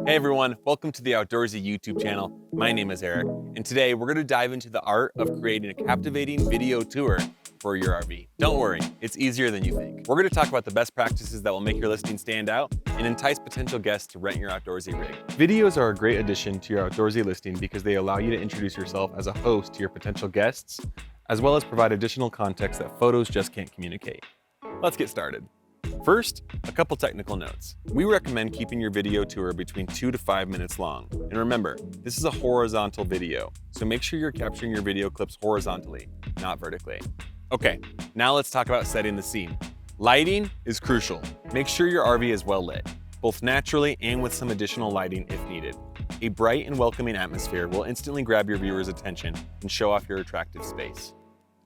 Hey everyone, welcome to the Outdoorsy YouTube channel. My name is Eric, and today we're going to dive into the art of creating a captivating video tour for your RV. Don't worry, it's easier than you think. We're going to talk about the best practices that will make your listing stand out and entice potential guests to rent your outdoorsy rig. Videos are a great addition to your outdoorsy listing because they allow you to introduce yourself as a host to your potential guests, as well as provide additional context that photos just can't communicate. Let's get started. First, a couple technical notes. We recommend keeping your video tour between 2 to 5 minutes long. And remember, this is a horizontal video, so make sure you're capturing your video clips horizontally, not vertically. Okay, now let's talk about setting the scene. Lighting is crucial. Make sure your RV is well lit, both naturally and with some additional lighting if needed. A bright and welcoming atmosphere will instantly grab your viewers' attention and show off your attractive space.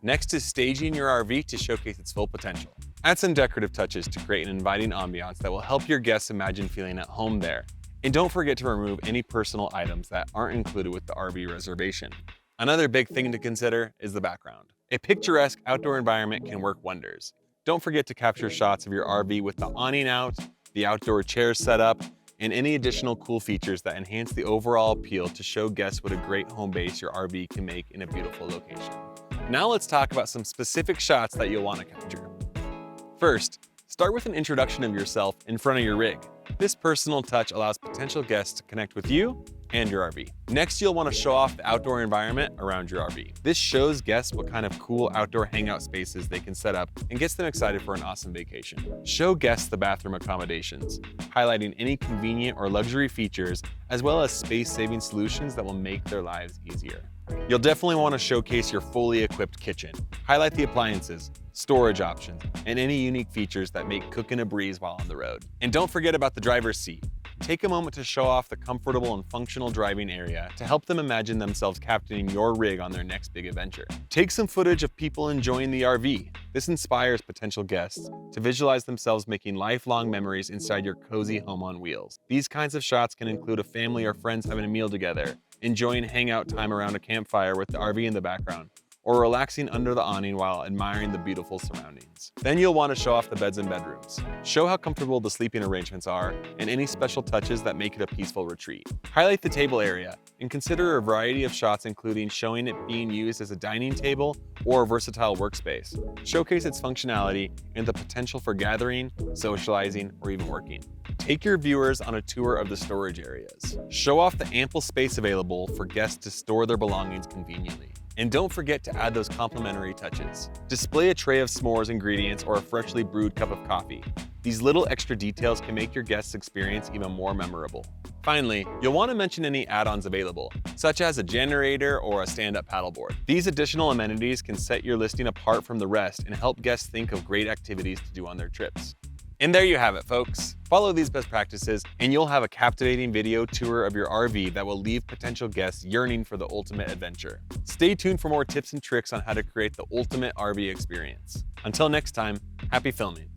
Next is staging your RV to showcase its full potential. Add some decorative touches to create an inviting ambiance that will help your guests imagine feeling at home there. And don't forget to remove any personal items that aren't included with the RV reservation. Another big thing to consider is the background. A picturesque outdoor environment can work wonders. Don't forget to capture shots of your RV with the awning out, the outdoor chairs set up, and any additional cool features that enhance the overall appeal to show guests what a great home base your RV can make in a beautiful location. Now let's talk about some specific shots that you'll want to capture. First, start with an introduction of yourself in front of your rig. This personal touch allows potential guests to connect with you and your RV. Next, you'll want to show off the outdoor environment around your RV. This shows guests what kind of cool outdoor hangout spaces they can set up and gets them excited for an awesome vacation. Show guests the bathroom accommodations, highlighting any convenient or luxury features, as well as space-saving solutions that will make their lives easier. You'll definitely want to showcase your fully equipped kitchen. Highlight the appliances, storage options, and any unique features that make cooking a breeze while on the road. And don't forget about the driver's seat. Take a moment to show off the comfortable and functional driving area to help them imagine themselves captaining your rig on their next big adventure. Take some footage of people enjoying the RV. This inspires potential guests to visualize themselves making lifelong memories inside your cozy home on wheels. These kinds of shots can include a family or friends having a meal together, enjoying hangout time around a campfire with the RV in the background, or relaxing under the awning while admiring the beautiful surroundings. Then you'll want to show off the beds and bedrooms. Show how comfortable the sleeping arrangements are and any special touches that make it a peaceful retreat. Highlight the table area and consider a variety of shots, including showing it being used as a dining table or a versatile workspace. Showcase its functionality and the potential for gathering, socializing, or even working. Take your viewers on a tour of the storage areas. Show off the ample space available for guests to store their belongings conveniently. And don't forget to add those complimentary touches. Display a tray of s'mores ingredients or a freshly brewed cup of coffee. These little extra details can make your guests' experience even more memorable. Finally, you'll want to mention any add-ons available, such as a generator or a stand-up paddleboard. These additional amenities can set your listing apart from the rest and help guests think of great activities to do on their trips. And there you have it, folks. Follow these best practices and you'll have a captivating video tour of your RV that will leave potential guests yearning for the ultimate adventure. Stay tuned for more tips and tricks on how to create the ultimate RV experience. Until next time, happy filming.